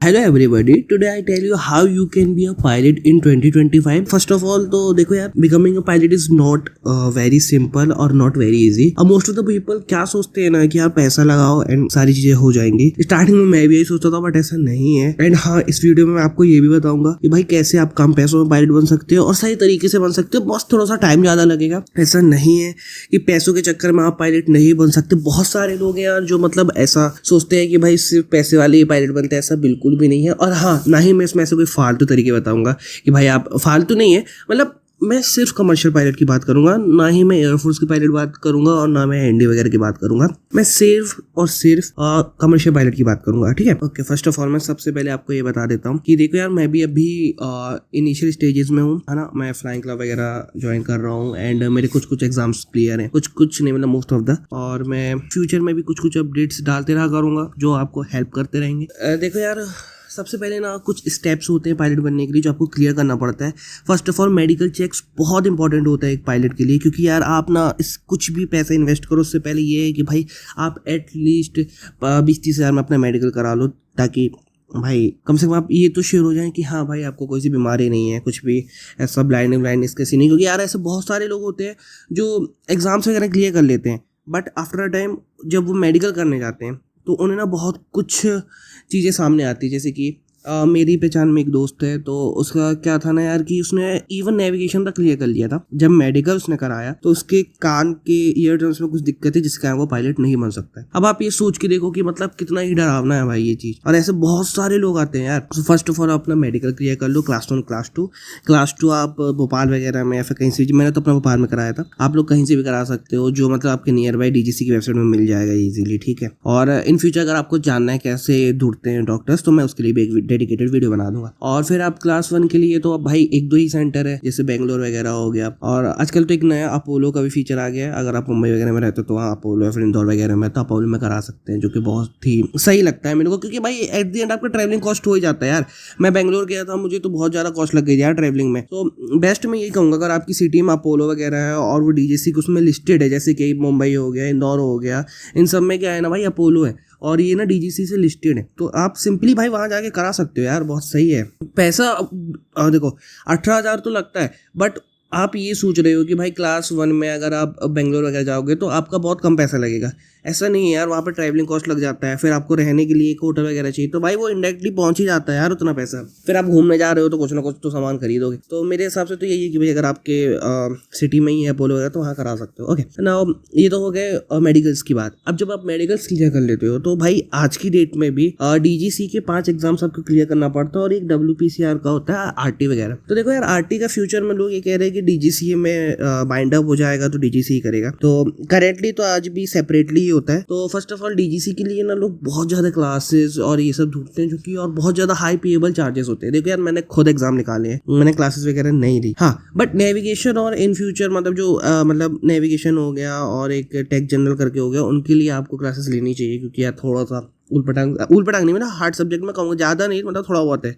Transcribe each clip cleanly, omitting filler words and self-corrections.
Hello everybody, today I tell you how you can be a pilot in 2025. First of all तो देखो यार, becoming a pilot is not very simple और not very easy. अब most of the people क्या सोचते हैं ना कि यार पैसा लगाओ एंड सारी चीजें हो जाएंगी. स्टार्टिंग में मैं भी यही सोचता था बट ऐसा नहीं है. एंड हाँ, इस वीडियो में मैं आपको ये भी बताऊंगा कि भाई कैसे आप कम पैसों में पायलट बन सकते हो और सही तरीके से बन सकते हो. बस थोड़ा सा टाइम ज्यादा लगेगा. ऐसा नहीं है कि पैसों के चक्कर में आप पायलट नहीं बन सकते. बहुत सारे लोग हैं यार जो मतलब ऐसा सोचते हैं कि भाई सिर्फ पैसे वाले ही पायलट बनते हैं. ऐसा बिल्कुल भी नहीं है. और हाँ, ना ही मैं इसमें ऐसे कोई फालतू तरीके बताऊंगा कि भाई आप फालतू नहीं है. मतलब मैं सिर्फ कमर्शियल पायलट की बात करूंगा, ना ही मैं एयरफोर्स की पायलट बात करूंगा और ना मैं एनडी वगैरह की बात करूंगा. मैं सिर्फ और सिर्फ कमर्शियल पायलट की बात करूंगा. ठीक है, ओके. फर्स्ट ऑफ ऑल मैं सबसे पहले आपको ये बता देता हूँ कि देखो यार, मैं भी अभी इनिशियल स्टेजेस में हूँ, है ना. मैं फ्लाइंग क्लब वगैरह ज्वाइन कर रहा हूँ एंड मेरे कुछ एग्जाम्स क्लियर हैं, कुछ नहीं, मतलब मोस्ट ऑफ द. और मैं फ्यूचर में भी कुछ अपडेट्स डालते रहा करूंगा जो आपको हेल्प करते रहेंगे. देखो यार, सबसे पहले ना कुछ स्टेप्स होते हैं पायलट बनने के लिए जो आपको क्लियर करना पड़ता है. First of all medical checks बहुत इंपॉर्टेंट होता है एक पायलट के लिए, क्योंकि यार आप ना इस कुछ भी पैसा इन्वेस्ट करो उससे पहले ये है कि भाई आप एटलीस्ट 20-30 हज़ार में अपना मेडिकल करा लो, ताकि भाई कम से कम आप ये तो श्योर हो जाएं कि हाँ भाई आपको कोई सी बीमारी नहीं है, कुछ भी ऐसा ब्लाइंडनेस कैसी नहीं. क्योंकि यार ऐसे बहुत सारे लोग होते हैं जो एग्जाम्स वगैरह क्लियर कर लेते हैं बट आफ्टर अ टाइम जब वो मेडिकल करने जाते हैं तो उन्हें ना बहुत कुछ चीज़ें सामने आती है. जैसे कि मेरी पहचान में एक दोस्त है, तो उसका क्या था ना यार कि उसने इवन नेविगेशन तक क्लियर कर लिया था. जब मेडिकल उसने कराया तो उसके कान के ईयर ड्रम्स में कुछ दिक्कत है जिसके कारण वो पायलट नहीं बन सकता है. अब आप ये सोच के देखो कि मतलब कितना ही डरावना है भाई ये चीज़. और ऐसे बहुत सारे लोग आते हैं यार. फर्स्ट ऑफ ऑल अपना मेडिकल क्लियर कर लो, क्लास 1 क्लास 2 आप भोपाल वगैरह में या फिर कहीं से, मैंने तो अपना भोपाल में कराया था, आप लोग कहीं से भी करा सकते हो जो मतलब आपके नियर बाई डीजीसी की वेबसाइट में मिल जाएगा इजीली. ठीक है, और इन फ्यूचर अगर आपको जानना है कैसे ढूंढते हैं डॉक्टर्स तो मैं उसके लिए भी एक डेडिकेटेड वीडियो बना दूंगा. और फिर आप क्लास 1 के लिए तो अब भाई 1-2 ही सेंटर है, जैसे बेंगलोर वगैरह हो गया, और आजकल तो एक नया अपोलो का भी फीचर आ गया है. अगर आप मुंबई वगैरह में रहते हो तो वहाँ अपोलो या फिर इंदौर वगैरह में, तो अपोलो में करा सकते हैं, जो कि बहुत ही सही लगता है मेरे को. क्योंकि भाई एट द एंड आपका ट्रैवलिंग कॉस्ट हो ही जाता है यार. मैं बेंगलोर गया था, मुझे तो बहुत ज़्यादा कॉस्ट लग गई यार ट्रैवलिंग में. तो बेस्ट मैं यही कहूँगा, अगर आपकी सिटी में अपोलो वगैरह है और वो डीजीसी उसमें लिस्टेड है, जैसे कि मुंबई हो गया, इंदौर हो गया, इन सब में क्या है ना भाई, अपोलो है और ये ना डीजीसी से लिस्टेड है, तो आप सिंपली भाई वहाँ जाके करा सकते हो यार. बहुत सही है. पैसा देखो 18,000 तो लगता है, बट आप ये सोच रहे हो कि भाई क्लास 1 में अगर आप बेंगलोर वगैरह जाओगे तो आपका बहुत कम पैसा लगेगा. ऐसा नहीं है यार, वहाँ पर ट्रैवलिंग कॉस्ट लग जाता है, फिर आपको रहने के लिए एक होटल वगैरह चाहिए, तो भाई वो इंडायरेक्टली पहुँच ही जाता है यार उतना पैसा. फिर आप घूमने जा रहे हो तो कुछ ना कुछ तो सामान खरीदोगे. तो मेरे हिसाब से तो यही है कि भाई अगर आपके सिटी में ही है अपोलो वगैरह तो वहाँ करा सकते हो. ओके ना, ये तो हो गए मेडिकल्स की बात. अब जब आप मेडिकल्स क्लियर कर लेते हो तो भाई आज की डेट में भी डीजीसी के 5 एग्जाम्स आपको क्लियर करना पड़ता है और एक WPCR का होता है आरटी वगैरह. तो देखो यार, आरटी का फ्यूचर में लोग ये कह रहे हैं कि डीजीसी में बाइंड अप हो जाएगा तो डीजीसी ही करेगा. तो करेंटली तो आज भी सेपरेटली ही होता है. तो फर्स्ट ऑफ ऑल डीजीसी के लिए ना लोग बहुत ज़्यादा क्लासेस और ये सब ढूंढते हैं, जो कि और बहुत ज़्यादा हाई पेएबल चार्जेस होते हैं. देखो यार, मैंने खुद एग्जाम निकाले हैं, मैंने क्लासेस वगैरह नहीं दी. हाँ, बट नेविगेशन और इन फ्यूचर मतलब जो मतलब नेविगेशन हो गया और एक टेक जनरल करके हो गया, उनके लिए आपको क्लासेस लेनी चाहिए. क्योंकि यार थोड़ा सा उलपटांग नहीं, मतलब हार्ड सब्जेक्ट में कहूँगा, ज़्यादा नहीं, मतलब थोड़ा बहुत है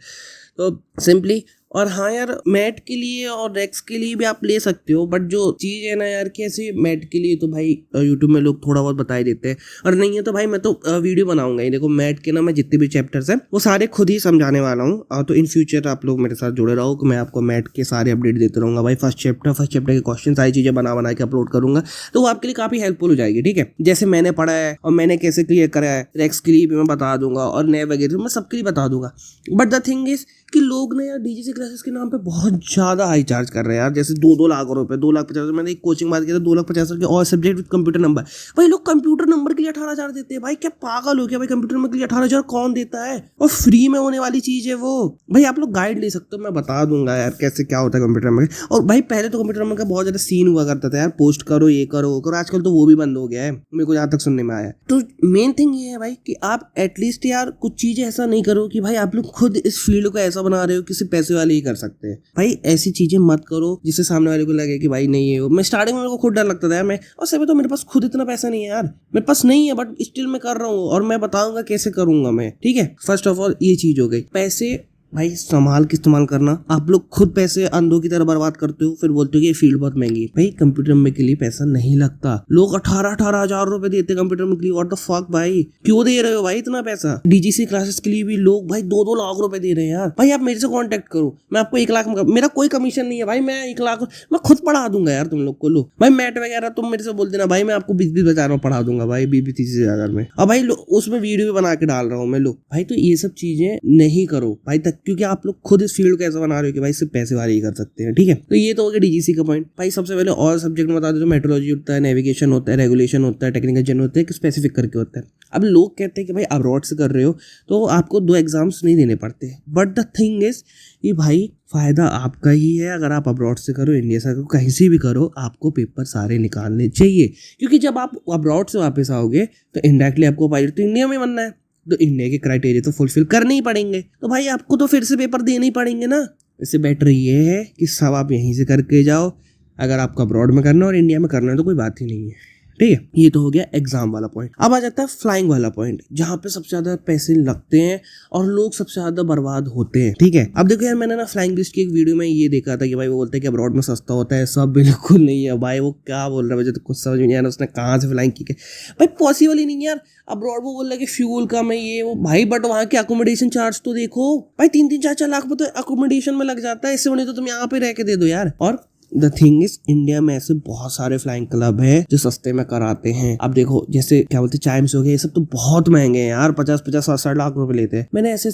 तो सिंपली. और हाँ यार, मैट के लिए और रेक्स के लिए भी आप ले सकते हो, बट जो चीज़ है ना यार कि ऐसे मैट के लिए तो भाई यूट्यूब में लोग थोड़ा बहुत बता ही देते हैं, और नहीं है तो भाई मैं तो वीडियो बनाऊंगा ही. देखो मैट के ना मैं जितने भी चैप्टर्स हैं वो सारे खुद ही समझाने वाला हूँ. तो इन फ्यूचर आप लोग मेरे साथ जुड़े रहो कि मैं आपको मैट के सारे अपडेट देते रहूँगा भाई. फर्स्ट चैप्टर के क्वेश्चन सारी चीज़ें बना के अपलोड करूँगा, तो वो आपके लिए काफ़ी हेल्पफुल हो जाएगी. ठीक है, जैसे मैंने पढ़ा है और मैंने कैसे क्लियर करा है, रेक्स के लिए भी मैं बता दूंगा और नए वगैरह मैं सबके लिए बता दूंगा. बट द थिंग इज कि लोग ना यार डीजीसी क्लासेस के नाम पे बहुत ज़्यादा हाई चार्ज कर रहे हैं यार. जैसे 2-2 लाख रुपए, 2,50,000. मैंने एक कोचिंग बात किया था 2,50,000 के और सब्जेक्ट विद कंप्यूटर नंबर. भाई लोग कंप्यूटर नंबर के लिए 18,000 देते हैं. भाई क्या पागल हो गया भाई? कंप्यूटर नंबर के लिए 18,000 कौन देता है? और फ्री में होने वाली चीज़ है वो. भाई आप लोग गाइड ले सकते हो, मैं बता दूंगा यार कैसे क्या होता है कंप्यूटर नंबर. और भाई पहले तो कंप्यूटर नंबर का बहुत ज़्यादा सीन हुआ करता था यार, पोस्ट करो, ये करो वो करो. आजकल तो वो भी बंद हो गया है, मेरे को जहाँ तक सुनने में आया. तो मेन थिंग ये है भाई कि आप एटलीस्ट यार कुछ चीज़ें ऐसा नहीं करो कि भाई आप लोग खुद इस फील्ड को ऐसा बना रहे हो किसी पैसे वाले ही कर सकते हैं. भाई ऐसी चीजें मत करो जिससे सामने वाले को लगे कि भाई नहीं है. मैं स्टार्टिंग में मेरे को खुद डर लगता था यार, मैं और सभी तो मेरे पास खुद इतना पैसा नहीं है यार, मेरे पास नहीं है, बट स्टिल मैं कर रहा हूँ और मैं बताऊंगा कैसे करूंगा मैं. ठीक है, फर्स्ट ऑफ ऑल ये चीज हो गई. पैसे भाई संभाल के इस्तेमाल करना। आप लोग खुद पैसे अंधों की तरह बर्बाद करते हो, फिर बोलते हो कि ये फील्ड बहुत महंगी है। भाई कंप्यूटर में के लिए पैसा नहीं लगता। लोग 18-18 हजार रुपए देते कंप्यूटर में के लिए। व्हाट द फक भाई, क्यों दे रहे हो भाई इतना पैसा? डीजीसी क्लासेस के लिए भी लोग भाई 2-2 लाख रुपए दे रहे हैं यार। भाई आप मेरे से कॉन्टेक्ट करो, मैं आपको 1 लाख में, मेरा कोई कमीशन नहीं है भाई, मैं 1 लाख मैं खुद पढ़ा दूंगा यार तुम लोग को। लो भाई मैट वगैरह तुम मेरे से बोल देना भाई, मैं आपको 20-20 हजार में पढ़ा दूंगा भाई, 20-30 हजार में। अब भाई उसमें वीडियो भी बना के डाल रहा हूँ मैं। लो भाई तो ये सब चीजें नहीं करो भाई तक, क्योंकि आप लोग खुद इस फील्ड को ऐसा बना रहे हो कि भाई सिर्फ पैसे वाले ही कर सकते हैं। ठीक है, तो ये तो हो गया डीजीसी का पॉइंट। भाई सबसे पहले और सब्जेक्ट में बता दो, तो मेट्रोलॉजी होता है, नेविगेशन होता है, रेगुलेशन होता है, टेक्निकल जर्नल होता है, स्पेसिफिक करके होता है। अब लोग कहते हैं कि भाई अब्रॉड से कर रहे हो तो आपको 2 एग्जाम्स नहीं देने पड़ते, बट द थिंग इज कि भाई फायदा आपका ही है। अगर आप अब्रॉड से करो, इंडिया से करो, कहीं से भी करो, आपको पेपर सारे निकालने चाहिए, क्योंकि जब आप अब्रॉड से वापस आओगे तो इनडायरेक्टली आपको पायलट तो इंडिया में बनना है, तो इंडिया के क्राइटेरिया तो फुलफिल करने ही पड़ेंगे, तो भाई आपको तो फिर से पेपर देने ही पड़ेंगे ना। इससे बेटर ये है कि सब आप यहीं से करके जाओ। अगर आपको अब्रॉड में करना और इंडिया में करना है तो कोई बात ही नहीं है। ठीक है, ये तो हो गया एग्जाम वाला पॉइंट। अब आ जाता है फ्लाइंग वाला पॉइंट, जहाँ पे सबसे ज्यादा पैसे लगते हैं और लोग सबसे ज्यादा बर्बाद होते हैं। ठीक है, अब देखो यार, मैंने ना फ्लाइंग लिस्ट की एक वीडियो में ये देखा था कि भाई वो बोलते हैं कि अब्रॉड में सस्ता होता है, सब बिल्कुल नहीं है भाई। वो क्या बोल रहा है मुझे तो कुछ समझ नहीं आ रहा, उसने कहाँ से फ्लाइंग की भाई, पॉसिबल ही नहीं है यार। अब्रॉड वो बोल रहा है कि फ्यूल कम है ये वो, भाई बट वहाँ के अकोमोडेशन चार्ज तो देखो भाई, 3-3 4-4 लाख में तो अकोमोडेशन में लग जाता है। इससे बने तो तुम यहाँ पे रह के दे दो यार। और द थिंग इज, इंडिया में ऐसे बहुत सारे फ्लाइंग क्लब है जो सस्ते में कराते हैं। अब देखो जैसे क्या बोलते हैं, चाइम्स हो गए, ये सब तो बहुत महंगे हैं यार, 50-50 60 लाख रुपए लेते हैं। मैंने ऐसे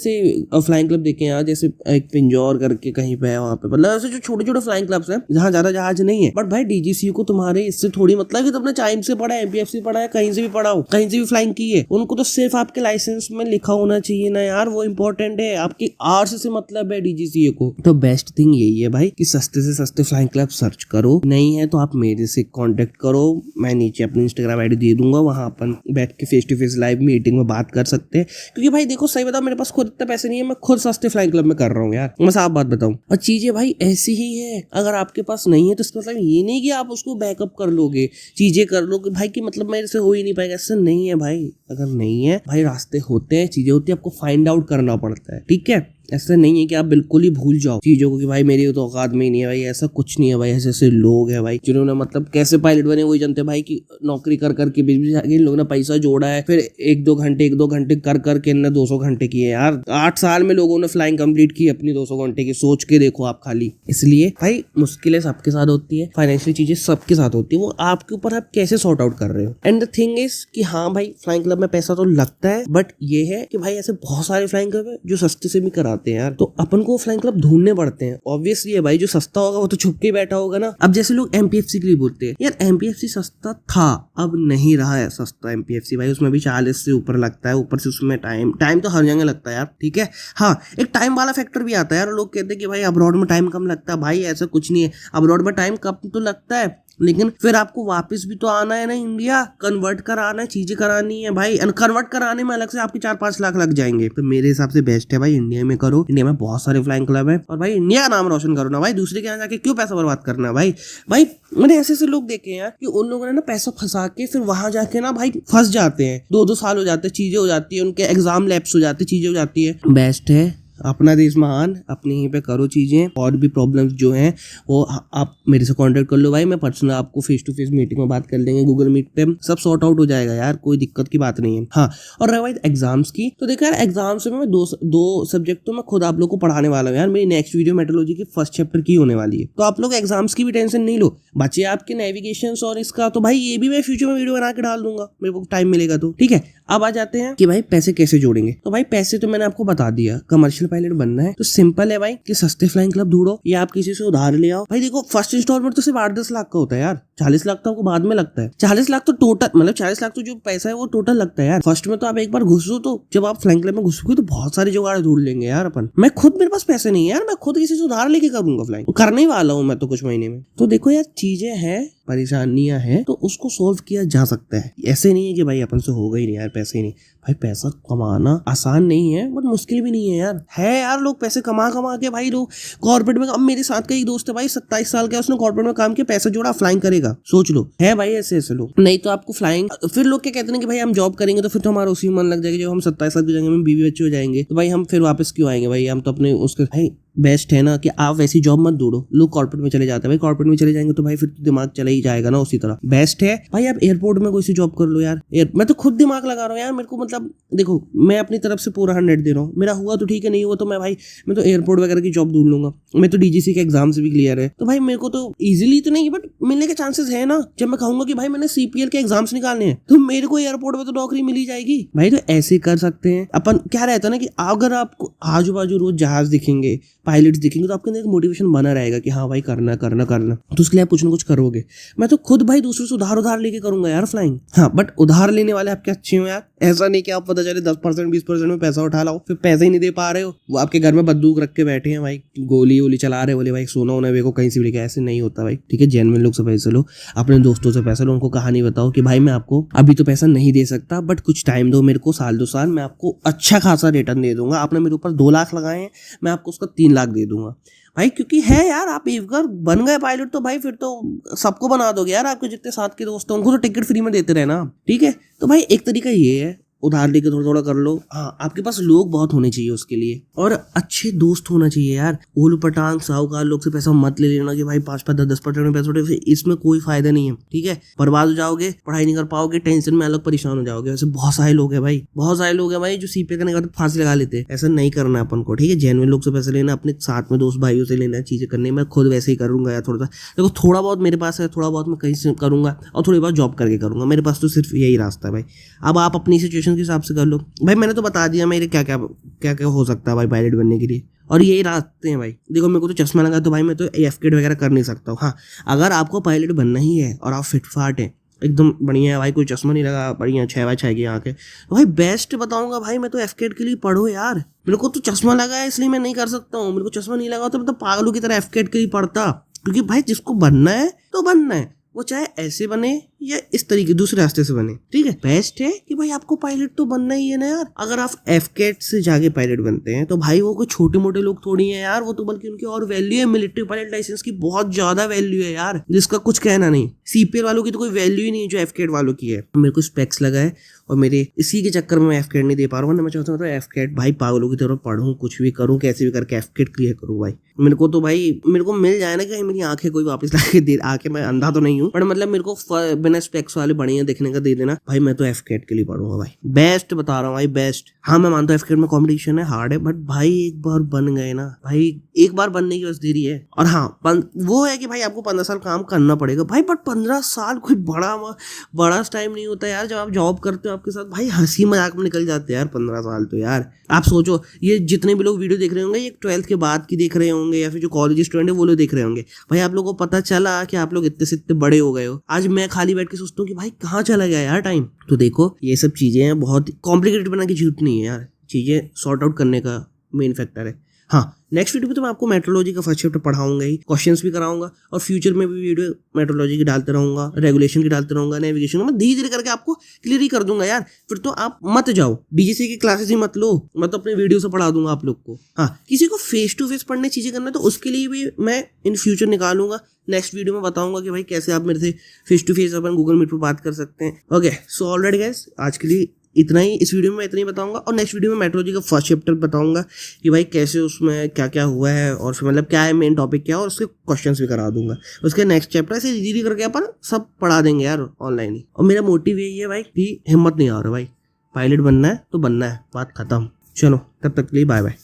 फ्लाइंग क्लब देखे हैं यार, जैसे एक पिंजौर करके कहीं पे है, वहाँ पे मतलब ऐसे जो छोटे छोटे फ्लाइंग क्लब्स हैं जहाँ ज्यादा जहाज नहीं है। बट भाई डीजीसी को तुम्हारे इससे थोड़ी मतलब कि तुमने चाइम्स से पढ़ा है, एमपीएफसी पढ़ा है, कहीं से भी पढ़ा हो, कहीं से भी फ्लाइंग की है, उनको तो सिर्फ आपके लाइसेंस में लिखा होना चाहिए ना यार, वो इंपॉर्टेंट है। आपकी आर्ट्स से मतलब है डीजीसी को। तो बेस्ट थिंग यही है भाई कि सस्ते से सस्ते फ्लाइंग क्लब सर्च करो। नहीं है तो आप मेरे से कांटेक्ट करो, मैं नीचे अपनी इंस्टाग्राम आईडी दे दूंगा, वहां अपन बैठ के face to face live meeting में बात कर सकते हैं। क्योंकि भाई देखो सही बताओ, मेरे पास खुद इतने पैसे नहीं है, मैं खुद सस्ते फ्लाइंग क्लब में कर रहा हूँ यार, मैं साफ बात बताऊं। और चीजें भाई ऐसी ही है, अगर आपके पास नहीं है तो इसका मतलब ये नहीं कि आप उसको बैकअप कर लोगे, चीजें कर लोगे भाई कि मतलब मेरे से हो ही नहीं पाएगा, ऐसा नहीं है भाई। अगर नहीं है भाई, रास्ते होते हैं, चीजें होती है, आपको फाइंड आउट करना पड़ता है। ठीक है, ऐसा नहीं है कि आप बिल्कुल ही भूल जाओ चीजों को कि भाई मेरी तो औकात में ही नहीं है भाई, ऐसा कुछ नहीं है भाई। ऐसे ऐसे लोग हैं भाई जिन्होंने मतलब कैसे पायलट बने वही जानते हैं भाई, कि नौकरी कर करके बीच बीच इन लोगों ने पैसा जोड़ा है, फिर 1-2 घंटे कर करके इनने 200 घंटे किए यार। 8 साल में लोगों ने फ्लाइंग कंप्लीट की अपनी 200 घंटे की, सोच के देखो आप खाली। इसलिए भाई मुश्किलें सबके साथ होती है, फाइनेंशियल चीजें सबके साथ होती है, वो आपके ऊपर आप कैसे सॉर्ट आउट कर रहे हो। एंड द थिंग इज कि हाँ भाई फ्लाइंग क्लब में पैसा तो लगता है, बट ये है कि भाई ऐसे बहुत सारे फ्लाइंग क्लब है जो सस्ते से भी कराते हैं यार, तो अपन को फ्लाइंग क्लब ढूंढने पड़ते हैं। ऑब्वियसली है भाई, जो सस्ता होगा वो तो छुप के बैठा होगा ना। अब जैसे लोग एमपीएफसी के लिए बोलते हैं यार, एमपीएफसी सस्ता था, अब नहीं रहा है सस्ता एमपीएफसी भाई, उसमें भी 40 से ऊपर लगता है, ऊपर से उसमें टाइम तो हर जगह लगता है यार। ठीक है, हाँ एक टाइम वाला फैक्टर भी आता है यार। लोग कहते हैं कि भाई अब्रॉड में टाइम कम लगता है, भाई ऐसा कुछ नहीं है, अब्रॉड में टाइम कम तो लगता है, लेकिन फिर आपको वापस भी तो आना है ना इंडिया, कन्वर्ट कराना है, चीजें करानी है भाई, कन्वर्ट कराने में अलग से आपके 4-5 लाख लग जाएंगे। तो मेरे हिसाब से बेस्ट है भाई इंडिया में करो। इंडिया में बहुत सारे फ्लाइंग क्लब है, और भाई इंडिया का नाम रोशन करो ना भाई, दूसरे के यहाँ जाके क्यों पैसा बर्बाद करना है भाई। भाई मैंने ऐसे ऐसे लोग देखे हैं कि उन लोगों ने ना पैसा फंसा के फिर वहां जाके ना भाई फंस जाते हैं, 2-2 साल हो जाते हैं, चीजें हो जाती है, उनके एग्जाम लैप्स हो जाते, चीजें हो जाती है। बेस्ट है अपना देश महान, अपने यहीं पे करो चीजें, और भी प्रॉब्लम्स जो हैं वो आप मेरे से कांटेक्ट कर लो भाई, मैं पर्सनल आपको फेस टू फेस मीटिंग में बात कर लेंगे, गूगल मीट पे सब सॉर्ट आउट हो जाएगा यार, कोई दिक्कत की बात नहीं है। हाँ, और रहा भाई एग्जाम्स की, तो देखो यार एग्जाम्स में मैं दो सब्जेक्ट तो मैं खुद आप लोग को पढ़ाने वाला हूँ यार। मेरी नेक्स्ट वीडियो मेट्रोलॉजी की फर्स्ट चैप्टर की होने वाली है, तो आप लोग एग्जाम्स की भी टेंशन नहीं लो, बचे आपके नेविगेशन और इसका, तो भाई ये भी मैं फ्यूचर में वीडियो बना के डाल दूंगा, मेरे को टाइम मिलेगा तो। ठीक है, अब आ जाते हैं कि भाई पैसे कैसे जोड़ेंगे। तो भाई पैसे तो मैंने आपको बता दिया, कमर्शियल पायलट बनना है तो सिंपल है भाई कि सस्ते फ्लाइंग क्लब ढूंढो, या आप किसी से उधार ले आओ। भाई देखो फर्स्ट इंस्टॉलमेंट तो सिर्फ 8-10 लाख का होता है यार, 40 लाख तो आपको बाद में लगता है। 40 लाख तो टोटल, मतलब 40 लाख तो जो पैसा है वो टोटल लगता है यार। फर्स्ट में तो आप एक बार घुसो, तो जब आप फ्लाइंग क्लब में घुसोगे तो बहुत सारी जुगाड़ ढूंढ लेंगे यार अपन। मैं खुद, मेरे पास पैसे नहीं है यार, मैं खुद किसी से उधार लेके करूंगा फ्लाइंग, करने ही वाला हूँ मैं तो कुछ महीने में। तो देखो यार चीजें हैं, परेशानियां हैं, तो उसको सोल्व किया जा सकता है। ऐसे नहीं है कि भाई अपन से होगा ही नहीं यार, पैसे ही नहीं। भाई पैसा कमाना आसान नहीं है, बट मुश्किल भी नहीं है यार। है यार, लोग पैसे कमा के भाई लोग कॉर्पोरेट में। अब मेरे साथ का एक दोस्त है भाई, 27 साल का, उसने कॉर्पोरेट में काम किया, पैसा जोड़ा, फ्लाइंग करेगा। मिला, सोच लो, है भाई ऐसे ऐसे लोग। नहीं तो आपको फ्लाइंग, फिर लोग क्या कहते हैं कि भाई हम जॉब करेंगे तो फिर तो हमारा उसी में मन लग जाएगा, जब हम 27 साल की जाएंगे, हम बीवी बच्चे हो जाएंगे तो भाई हम फिर वापस क्यों आएंगे भाई, हम तो अपने उसके भाई बेस्ट है ना कि आप वैसी जॉब मत ढूंढो। लोग कॉर्पोरेट में चले जाते हैं भाई, कॉर्पोरेट में चले जाएंगे तो भाई फिर तो दिमाग चला ही जाएगा ना उसी तरह। बेस्ट है भाई आप एयरपोर्ट में कोई सी जॉब कर लो यार। मैं तो खुद दिमाग लगा रहा हूँ यार, मेरे को मतलब देखो मैं अपनी तरफ से पूरा 100 दे रहा हूँ, मेरा हुआ तो ठीक है, नहीं हुआ तो मैं तो एयरपोर्ट वगैरह की जॉब ढूंढ लूंगा। मैं तो डीजीसी के एग्जाम से भी क्लियर है, तो भाई मेरे को तो इजीली तो नहीं बट मिलने के चांसेस है ना। जब मैं कहूंगा कि भाई मैंने सीपीएल के एग्जाम्स निकालने हैं तो मेरे को एयरपोर्ट में तो नौकरी मिल ही जाएगी भाई। तो ऐसे कर सकते हैं अपन। क्या रहता है ना कि अगर आपको आजू बाजू रोज जहाज दिखेंगे, पायलट्स दिखेंगे, तो आपके अंदर एक मोटिवेशन बना रहेगा कि हाँ भाई करना करना करना, तो उसके लिए आप कुछ ना कुछ करोगे। मैं तो खुद भाई दूसरों से उधार लेके करूंगा यार फ्लाइंग। हाँ बट उधार लेने वाले आपके अच्छे हो यार, ऐसा नहीं कि आप पता चले 10% 20% में पैसा उठा लाओ, फिर पैसा ही नहीं दे पा रहे हो, वो आपके घर में बंदूक रख के बैठे हैं भाई, गोली वोली चला रहे, बोले भाई सोना होना देखो कहीं से भी लेके, ऐसे नहीं होता भाई। ठीक है, जेन्युइन लोग से पैसे लो, अपने दोस्तों से पैसा लो, उनको कहानी बताओ कि भाई मैं आपको अभी तो पैसा नहीं दे सकता बट कुछ टाइम दो मेरे को, साल 2 साल, मैं आपको अच्छा खासा रिटर्न दे दूंगा। आपने मेरे ऊपर 2 लाख लगाए हैं, मैं आपको उसका 3 लाख दे दूंगा भाई। क्योंकि है यार, आप एक बार बन गए पायलट तो भाई फिर तो सबको बना दोगे यार, आपके जितने साथ के दोस्त हैं उनको तो टिकट फ्री में देते रहना। ठीक है, तो भाई एक तरीका ये है, उधार लेके थोड़ा थोड़ा कर लो। हाँ आपके पास लोग बहुत होने चाहिए उसके लिए, और अच्छे दोस्त होना चाहिए यार। ओलू पटांग साहूकार लोग से पैसा मत ले लेना कि भाई 5-10% में पैसा उठे, इसमें कोई फायदा नहीं है। ठीक है, बर्बाद हो जाओगे, पढ़ाई नहीं कर पाओगे, टेंशन में अलग परेशान हो जाओगे। वैसे बहुत सारे लोग हैं भाई, बहुत सारे लोग हैं भाई जो सीपीए करने के बाद फांसी लगा लेते हैं। ऐसा नहीं करना अपन को। ठीक है, जेन्युइन लोग से पैसा लेना, अपने साथ में दोस्त भाइयों से लेना, चीजें करनी। मैं खुद वैसे ही करूंगा यार, थोड़ा सा देखो, थोड़ा बहुत मेरे पास है, थोड़ा बहुत मैं कहीं से करूंगा और थोड़ी बहुत जॉब करके करूंगा। मेरे पास तो सिर्फ यही रास्ता है भाई। अब आप अपनी सिचुएशन के हिसाब से कर लो भाई। मैंने तो बता दिया मेरे क्या क्या हो सकता है भाई पायलट बनने के लिए, और यही रास्ते हैं भाई। देखो मेरे को तो चश्मा लगा तो भाई मैं तो एफकेट वगैरह कर नहीं सकता हूँ। हाँ अगर आपको पायलट बनना ही है और आप फिटफाट है, एकदम बढ़िया है भाई, कोई चश्मा नहीं लगा, बढ़िया 6x6 की आंखें, तो भाई बेस्ट बताऊंगा भाई, मैं तो एफकेट के लिए पढ़ो यार। मेरे को तो चश्मा लगा है इसलिए मैं नहीं कर सकता हूँ, मेरे को चश्मा नहीं लगा तो मैं तो पागलों की तरह एफकेट के लिए पढ़ता। क्योंकि भाई जिसको बनना है तो बनना है, वो चाहे ऐसे बने या इस तरीके दूसरे रास्ते से बने। ठीक है, बेस्ट है कि भाई आपको पायलट तो बनना ही है ना यार। अगर आप एफकेट से जाके पायलट बनते हैं तो भाई वो कोई छोटे मोटे लोग थोड़ी है यार, वो तो बल्कि उनकी और वैल्यू है। मिलिट्री पायलट लाइसेंस की बहुत ज्यादा वैल्यू है यार, जिसका कुछ कहना नहीं। सीपीएल वालों की तो कोई वैल्यू ही नहीं है जो एफकेट वालों की है। मेरे को स्पेक्स लगा है और मेरे इसी के चक्कर में मैं एफकेट नहीं दे पा रहा हूँ। मैं चाहता हूँ तो एफकेट भाई पागलों की तरह पढ़ूं, कुछ भी करूँ, कैसे भी करके एफकेट क्लियर करूँ भाई। मेरे को तो भाई मेरे को मिल जाए ना कि मेरी आंखें कोई वापस लाके दे, आंखें, मैं अंधा तो नहीं हूँ पर मतलब मेरे को बिना स्पेक्स वाले बढ़िया देखने का दे देना भाई। मैं तो एफकेट के लिए पढ़ूंगा भाई, बेस्ट बता रहा हूँ भाई, बेस्ट। हाँ मैं मानता हूँ एफकेट में कंपटीशन है, हार्ड है, बट भाई एक बार बन गए ना भाई, एक बार बनने की बस देरी है। और हाँ वो है कि भाई आपको 15 साल काम करना पड़ेगा भाई, बट 15 साल कोई बड़ा टाइम नहीं होता यार। जब आप जॉब करते हो आपके साथ भाई हंसी मजाक में निकल जाते हैं यार 15 साल तो यार। आप सोचो ये जितने भी लोग वीडियो देख रहे होंगे, ये 12th के बाद की देख रहे होंगे या फिर जो कॉलेज स्टूडेंट है वो लोग देख रहे होंगे भाई, आप लोगों को पता चला कि आप लोग इतने से इतने बड़े हो गए हो। आज मैं खाली बैठ के सोचता हूँ कि भाई कहाँ चला गया यार टाइम। तो देखो ये सब चीजें हैं, बहुत कॉम्प्लिकेटेड बना की जरूरत नहीं है यार, चीजें सॉर्ट आउट करने का मेन फैक्टर है। हाँ नेक्स्ट वीडियो में तो मैं आपको मेट्रोलॉजी का फर्स्ट चैप्टर पढ़ाऊंगा ही, क्वेश्चंस भी कराऊंगा, और फ्यूचर में भी वीडियो मेट्रोलॉजी की डालते रहूंगा, रेगुलेशन की डालते रहूंगा, नेविगेशन मैं धीरे धीरे करके आपको क्लियर ही कर दूंगा यार। फिर तो आप मत जाओ डीजीसी की क्लासेस ही मत लो, मैं तो अपने वीडियो से पढ़ा दूंगा आप लोग को। हाँ किसी को फेस टू फेस पढ़ने चीजें करना है तो उसके लिए भी मैं इन फ्यूचर निकालूंगा। नेक्स्ट वीडियो में बताऊंगा कि भाई कैसे आप मेरे से फेस टू फेस अपन गूगल मीट पर बात कर सकते हैं। ओके सो ऑलरेडी गाइस आज के लिए इतना ही, इस वीडियो में इतना ही बताऊंगा, और नेक्स्ट वीडियो में मेट्रोलॉजी का फर्स्ट चैप्टर बताऊंगा कि भाई कैसे उसमें क्या क्या हुआ है और फिर मतलब क्या है मेन टॉपिक क्या है, और उसके क्वेश्चंस भी करा दूंगा। उसके नेक्स्ट चैप्टर ऐसे धीरे करके अपन सब पढ़ा देंगे यार ऑनलाइन ही। और मेरा मोटिव यही है भाई कि हिम्मत नहीं आ रहा भाई, पायलट बनना है तो बनना है, बात खत्म। चलो तब तक के लिए बाय बाय।